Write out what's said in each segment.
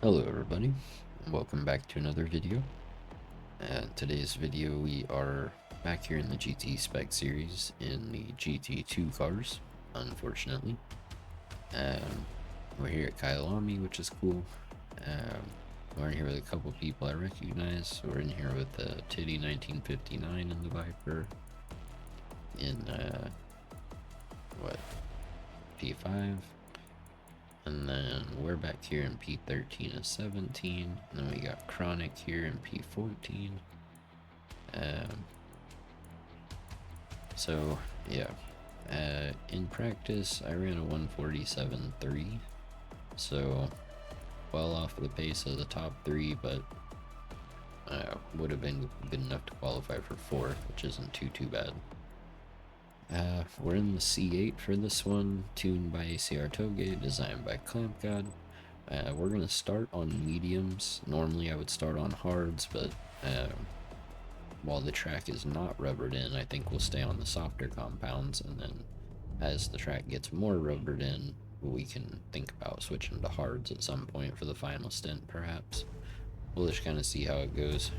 Hello everybody, and welcome back to another video. Today's video we are back here in the GT Spec series in the GT2 cars, unfortunately. We're here at Kyalami, which is cool. We're in here with a couple people I recognize. We're in here with the Titty 1959 in the Viper, in P5. And then we're back here in P13 and 17. And then we got Chronic here in P14. So, yeah. In practice, I ran a 147.3. So, well off the pace of the top three, but would have been good enough to qualify for fourth, which isn't too bad. We're in the C8 for this one, tuned by ACR Toge, designed by Clamp God. We're going to start on mediums. Normally I would start on hards, but while the track is not rubbered in, I think we'll stay on the softer compounds, and then as the track gets more rubbered in, we can think about switching to hards at some point for the final stint, perhaps. We'll just kind of see how it goes.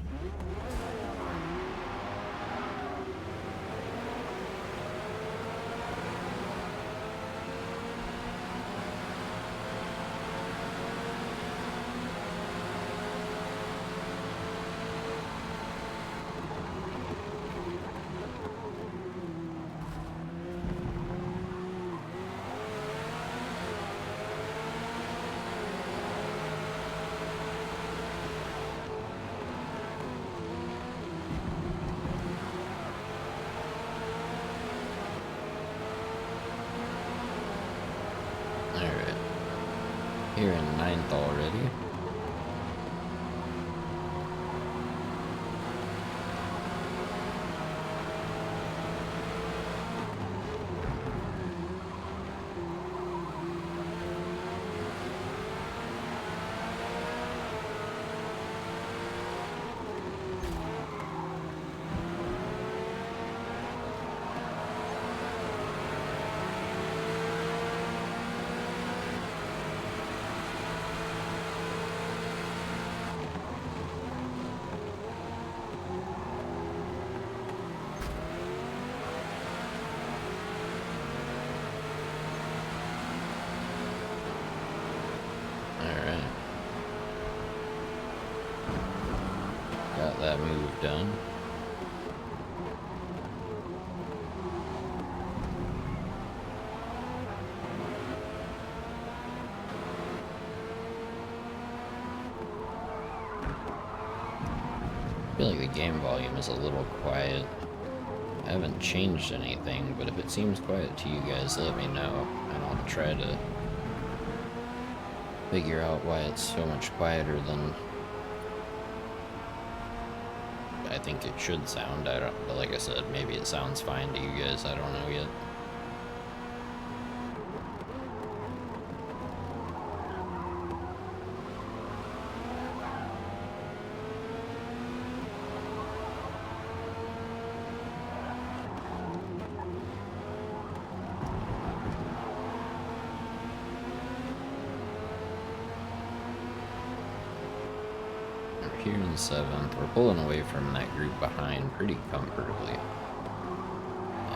Alright. Here in 9th already. Got that move done. I feel like the game volume is a little quiet. I haven't changed anything, but if it seems quiet to you guys, let me know, and I'll try to figure out why it's so much quieter than I think it should sound. But like I said, maybe it sounds fine to you guys, I don't know yet. Here in 7th, we're pulling away from that group behind pretty comfortably.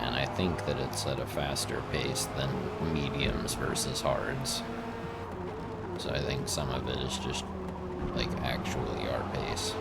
And I think that it's at a faster pace than mediums versus hards. So I think some of it is just, like, actually our pace.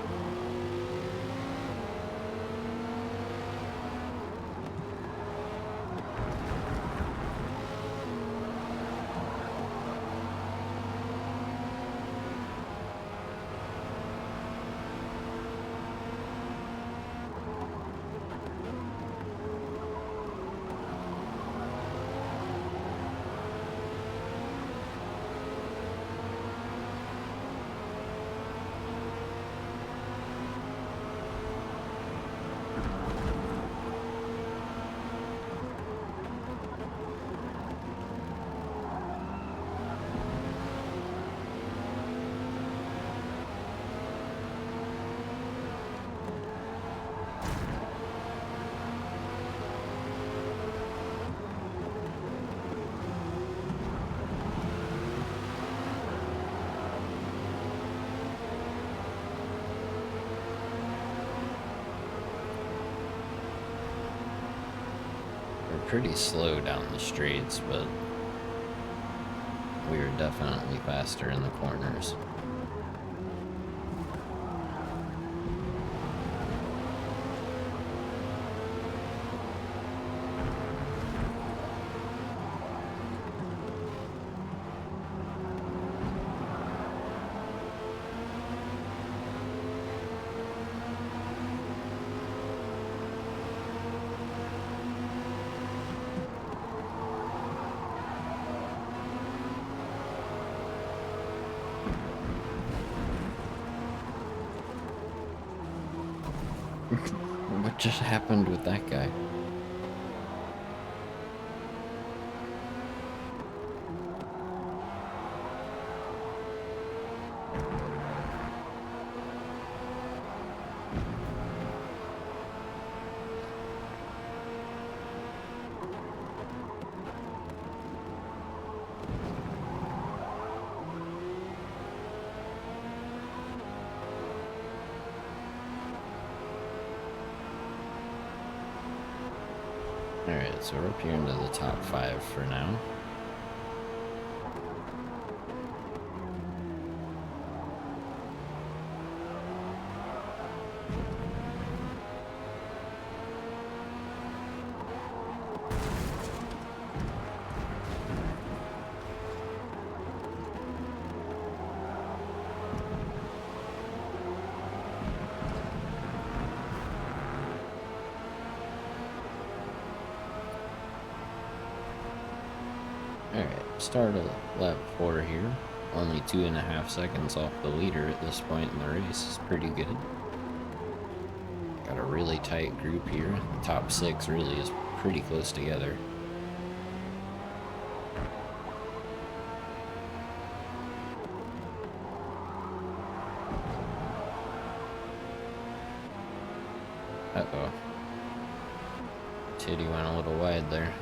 pretty slow down the straights, but we were definitely faster in the corners. What just happened with that guy? Alright, so we're up here into the top 5 for now. Alright, start of lap 4 here. Only 2.5 seconds off the leader at this point in the race is pretty good. Got a really tight group here. The top 6 really is pretty close together. Uh-oh. Titty went a little wide there.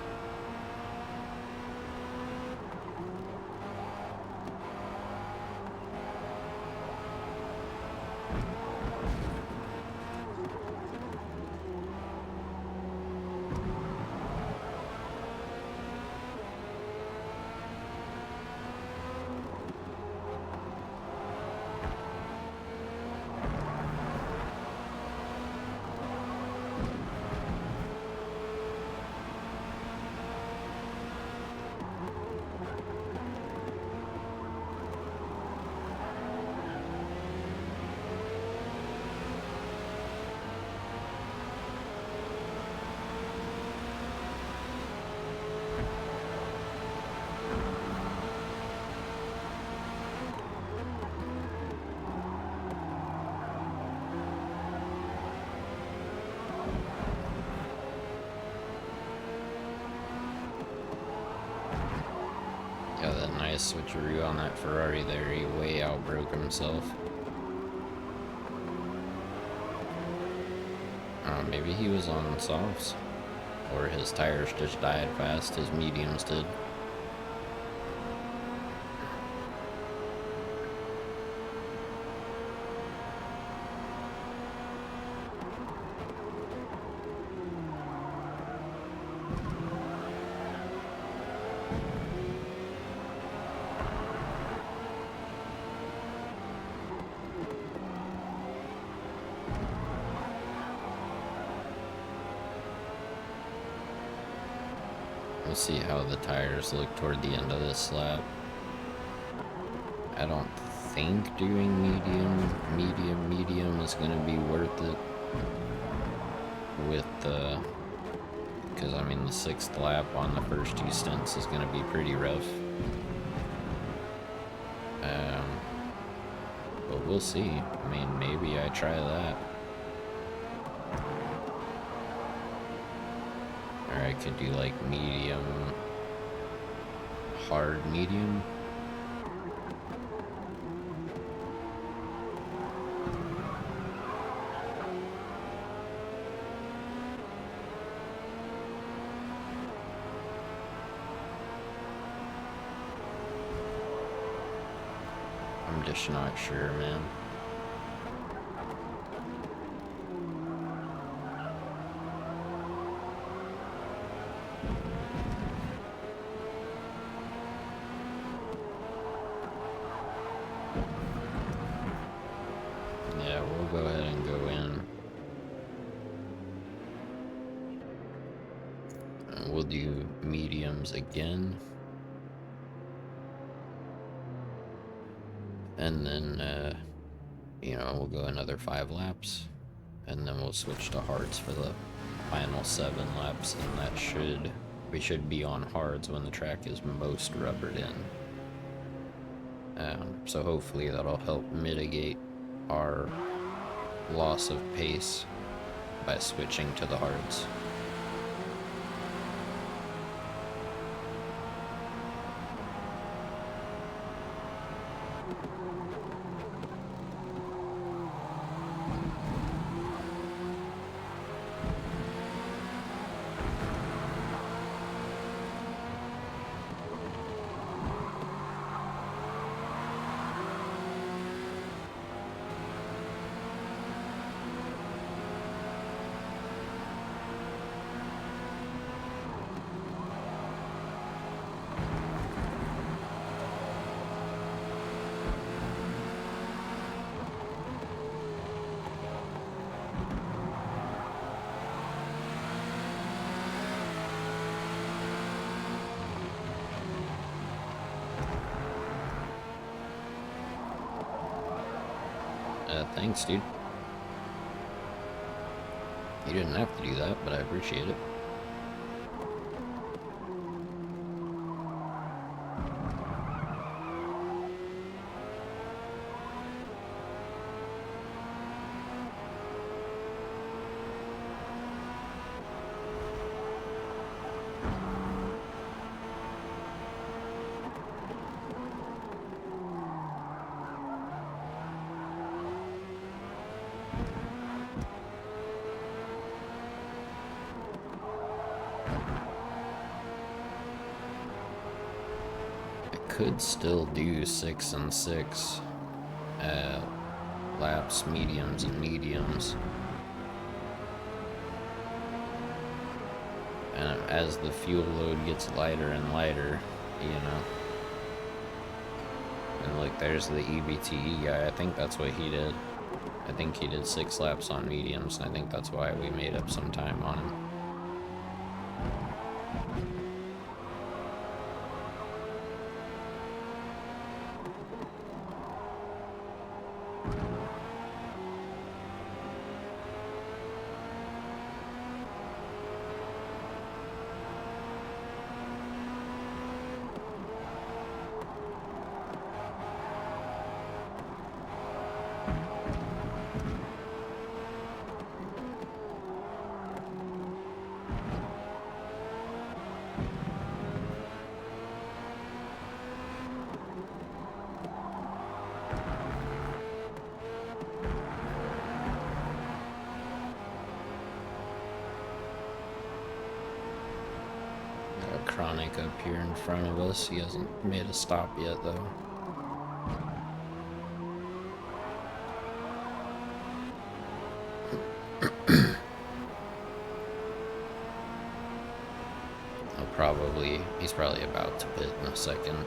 Got that nice switcheroo on that Ferrari there. He way outbroke himself. Maybe he was on softs. Or his tires just died fast. His mediums did. We'll see how the tires look toward the end of this lap. I don't think doing medium is going to be worth it with the, because I mean the 6th lap on the first 2 stints is going to be pretty rough. But we'll see. I mean, maybe I try that. Or I could do like medium, hard medium. I'm just not sure, man. go ahead and go in. And we'll do mediums again. And then, you know, we'll go another 5 laps. And then we'll switch to hards for the final 7 laps. And that we should be on hards when the track is most rubbered in. So hopefully that'll help mitigate our loss of pace by switching to the hards. Thanks, dude. You didn't have to do that, but I appreciate it. Could still do 6 and 6 laps, mediums and mediums. And as the fuel load gets lighter and lighter, you know. And like there's the EBTE guy, I think that's what he did. I think he did 6 laps on mediums, and I think that's why we made up some time on him. Chronic up here in front of us. He hasn't made a stop yet, though. He's probably about to pit in a second.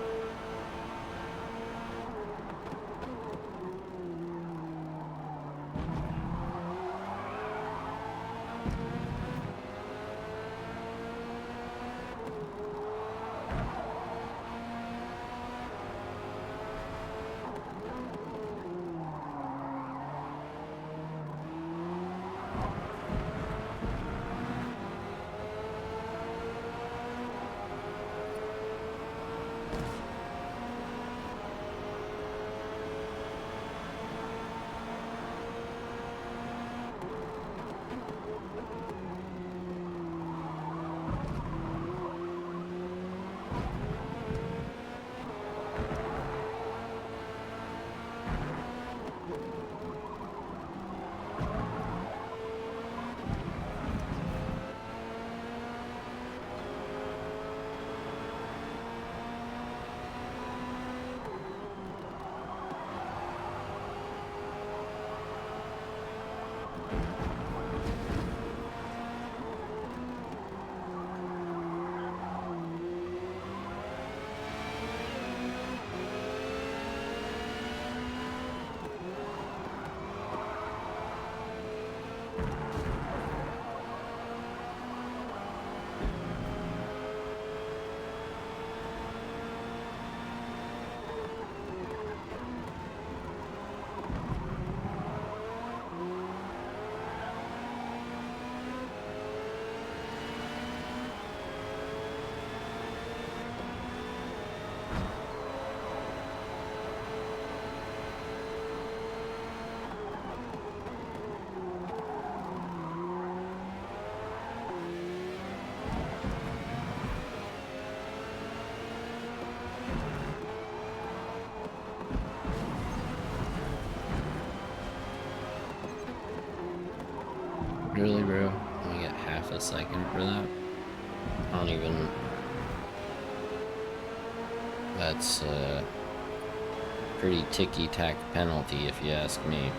Really, bro? Only get half a second for that? I don't even... That's a pretty ticky-tack penalty, if you ask me.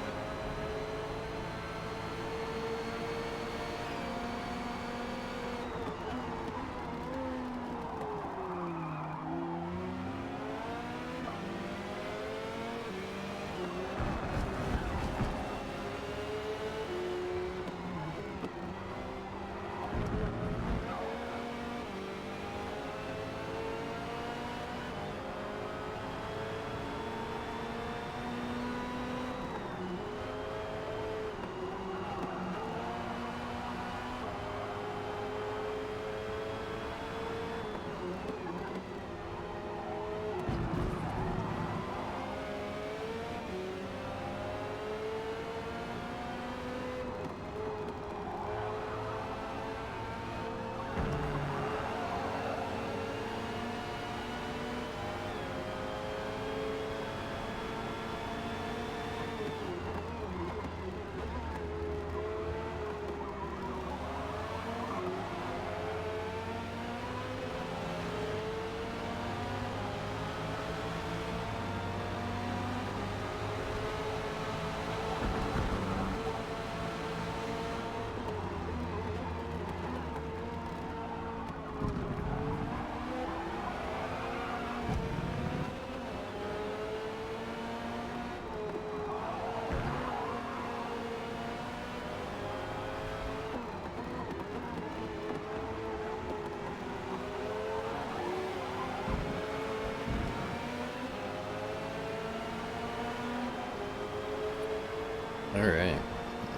Alright.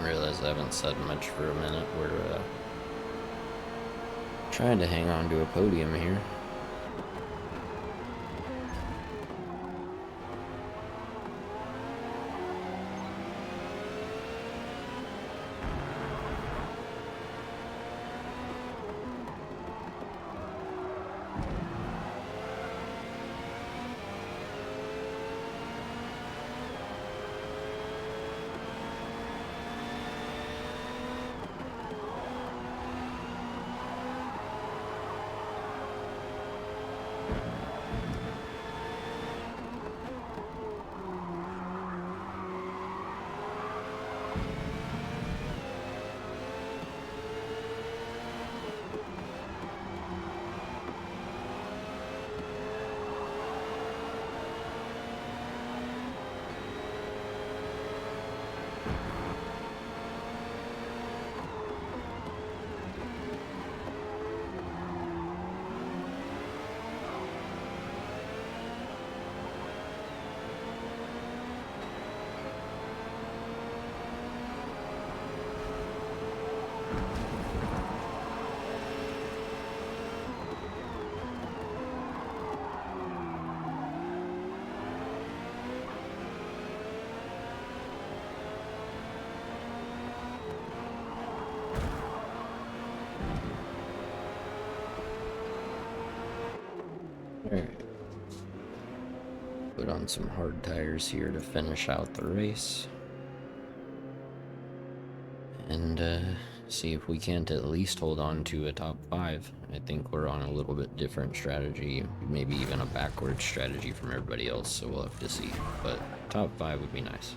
Realize I haven't said much for a minute. We're trying to hang on to a podium here. Alright. Put on some hard tires here to finish out the race. And see if we can't at least hold on to a top 5. I think we're on a little bit different strategy, maybe even a backward strategy from everybody else, so we'll have to see. But top 5 would be nice.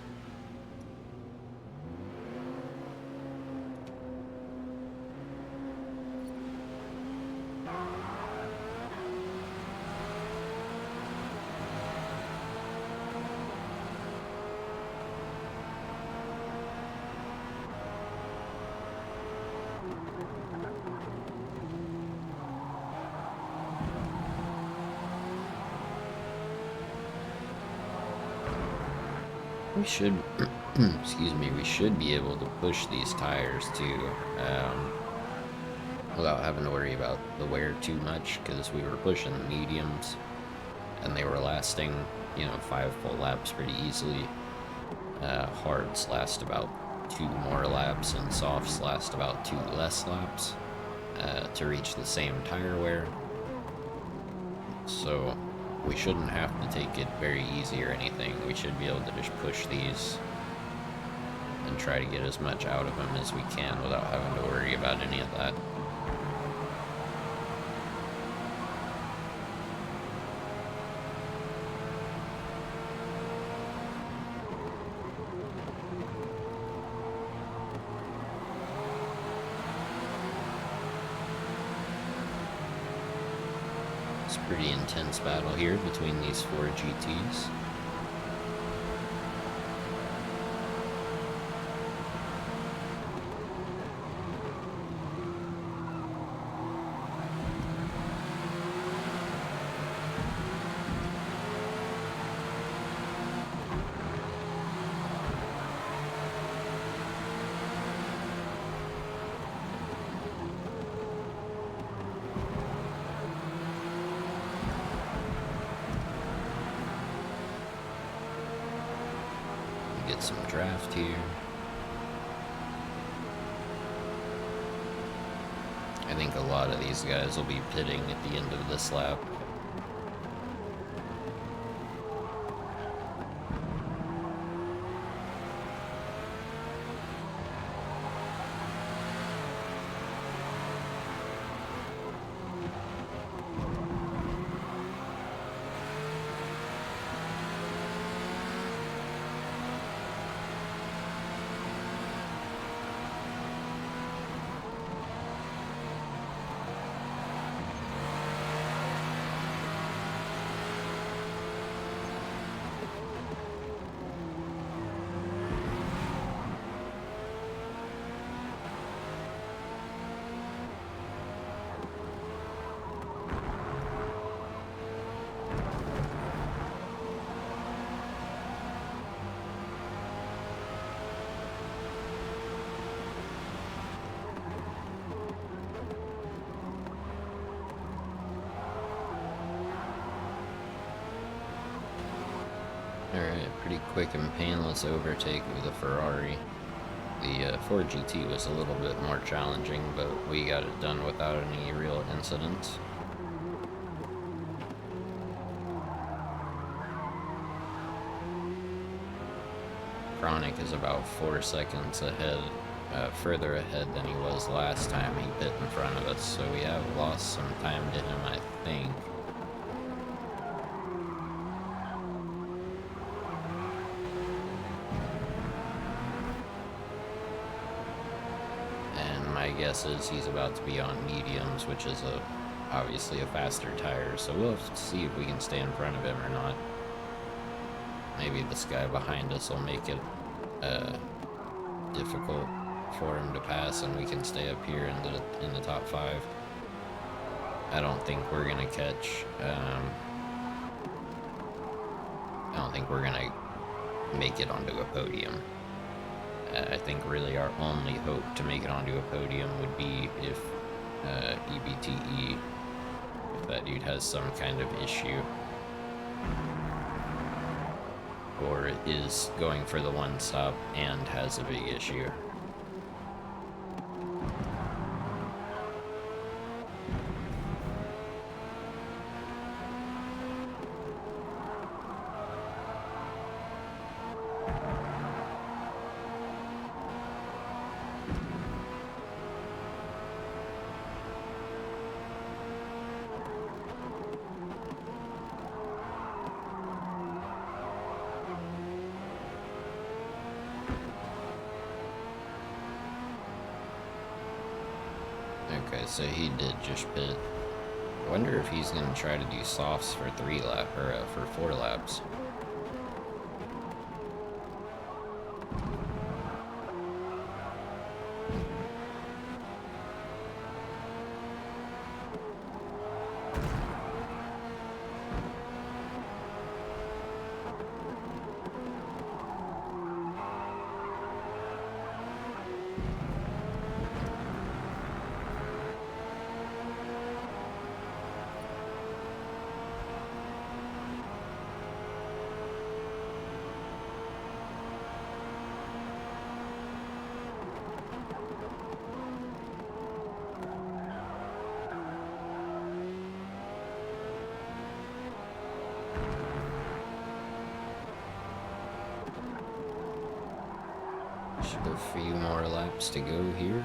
We should, excuse me, we should be able to push these tires too, without having to worry about the wear too much, because we were pushing the mediums, and they were lasting, you know, 5 full laps pretty easily. Hards last about 2 more laps, and softs last about 2 less laps, to reach the same tire wear. So we shouldn't have to take it very easy or anything. We should be able to just push these and try to get as much out of him as we can without having to worry about any of that. It's a pretty intense battle here between these four GTs. Get some draft here. I think a lot of these guys will be pitting at the end of this lap. Alright, pretty quick and painless overtake of the Ferrari. The Ford GT was a little bit more challenging, but we got it done without any real incidents. Chronic is about 4 seconds ahead, further ahead than he was last time he pit in front of us, so we have lost some time to him, I think. My guess is he's about to be on mediums, which is obviously a faster tire, so we'll see if we can stay in front of him or not. Maybe this guy behind us will make it difficult for him to pass, and we can stay up here in the top 5. I don't think we're gonna catch. I don't think we're gonna make it onto a podium. I think really our only hope to make it onto a podium would be if EBTE, if that dude has some kind of issue, or is going for the one stop and has a big issue. Okay, so he did just pit. I wonder if he's gonna try to do softs for for 4 laps. Just a few more laps to go here.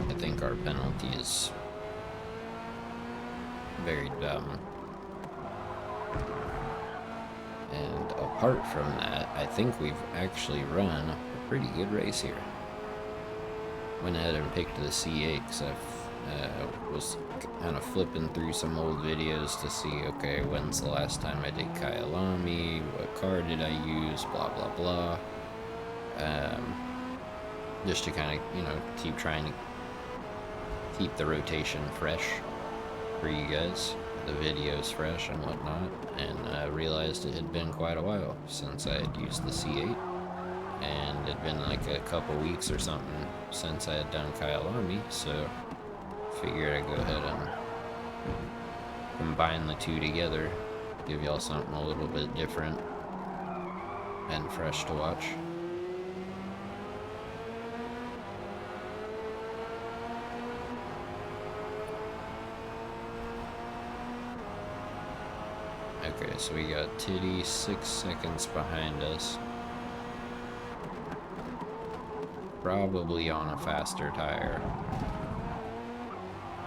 I think our penalty is very dumb. And apart from that, I think we've actually run a pretty good race here. Went ahead and picked the C8 because I was kind of flipping through some old videos to see, okay, when's the last time I did Kyalami, what car did I use, blah, blah, blah. Just to kind of, you know, keep trying to keep the rotation fresh for you guys, the videos fresh and whatnot, and I realized it had been quite a while since I had used the C8, and it'd been like a couple weeks or something since I had done Kyalami, so figured I'd go ahead and combine the two together, give y'all something a little bit different and fresh to watch. Okay, so we got Titty 6 seconds behind us. Probably on a faster tire.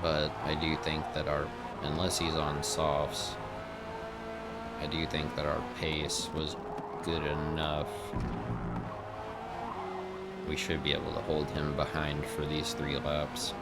But I do think that unless he's on softs, I do think that our pace was good enough. We should be able to hold him behind for these 3 laps.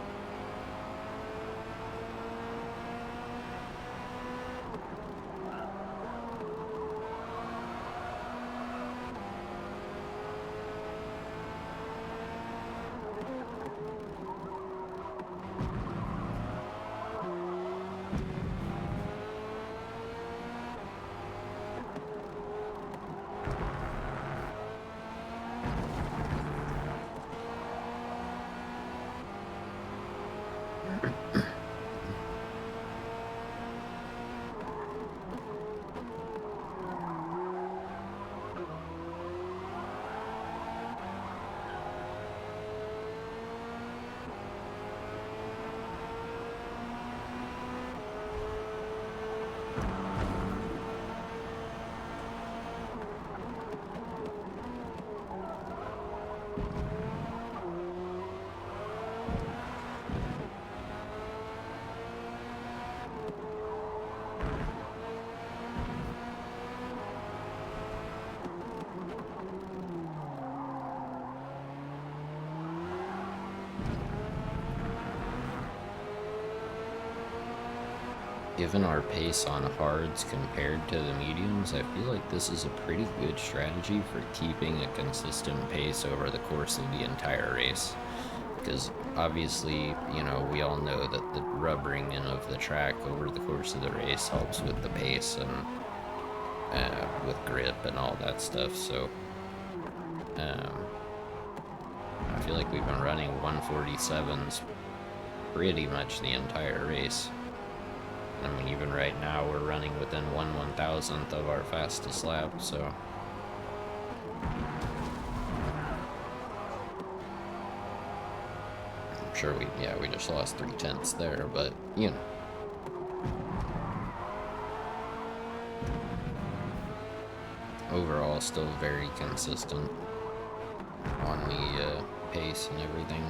Given our pace on hards compared to the mediums, I feel like this is a pretty good strategy for keeping a consistent pace over the course of the entire race. Because obviously, you know, we all know that the rubbering in of the track over the course of the race helps with the pace and with grip and all that stuff. So I feel like we've been running 147s pretty much the entire race. I mean, even right now, we're running within 1/1000th of our fastest lap, so... I'm sure we just lost 3/10 there, but, you know. Overall, still very consistent on the pace and everything.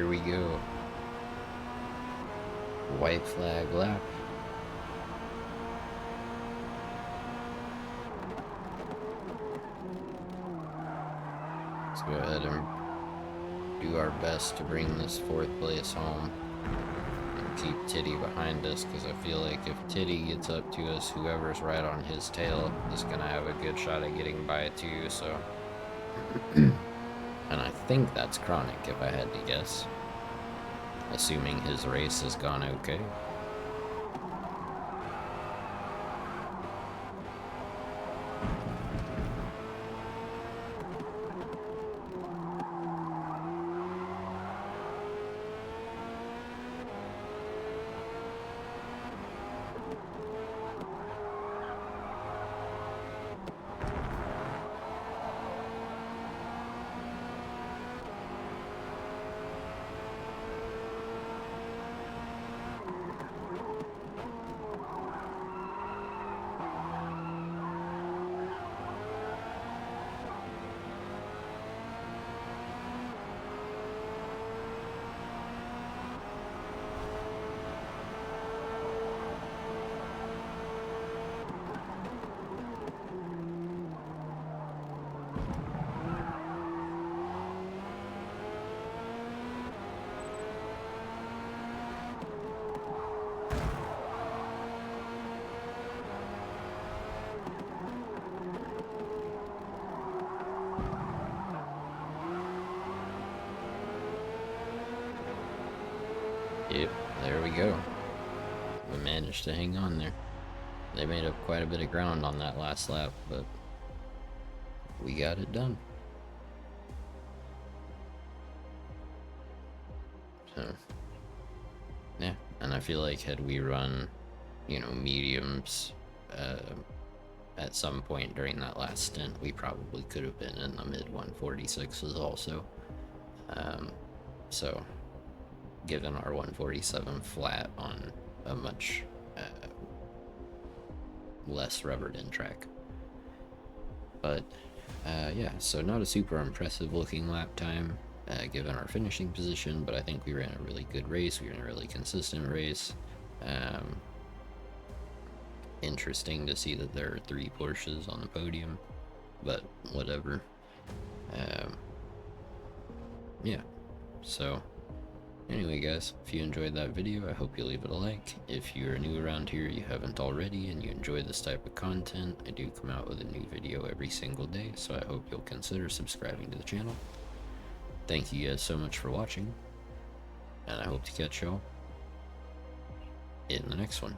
here we go. White flag lap. Let's go ahead and do our best to bring this 4th place home and keep Titty behind us, because I feel like if Titty gets up to us, whoever's right on his tail is gonna have a good shot at getting by too. So and I think that's Chronic, if I had to guess, assuming his race has gone okay. Yep, there we go. We managed to hang on there. They made up quite a bit of ground on that last lap, but we got it done. So, yeah, and I feel like had we run, mediums at some point during that last stint, we probably could have been in the mid 146s also. So, given our 147 flat on a much less rubbered in track. But yeah, so not a super impressive looking lap time given our finishing position, but I think we ran a really good race. We ran a really consistent race. Interesting to see that there are 3 Porsches on the podium, but whatever. Yeah, so anyway guys, if you enjoyed that video, I hope you leave it a like. If you're new around here, you haven't already, and you enjoy this type of content, I do come out with a new video every single day, so I hope you'll consider subscribing to the channel. Thank you guys so much for watching, and I hope to catch y'all in the next one.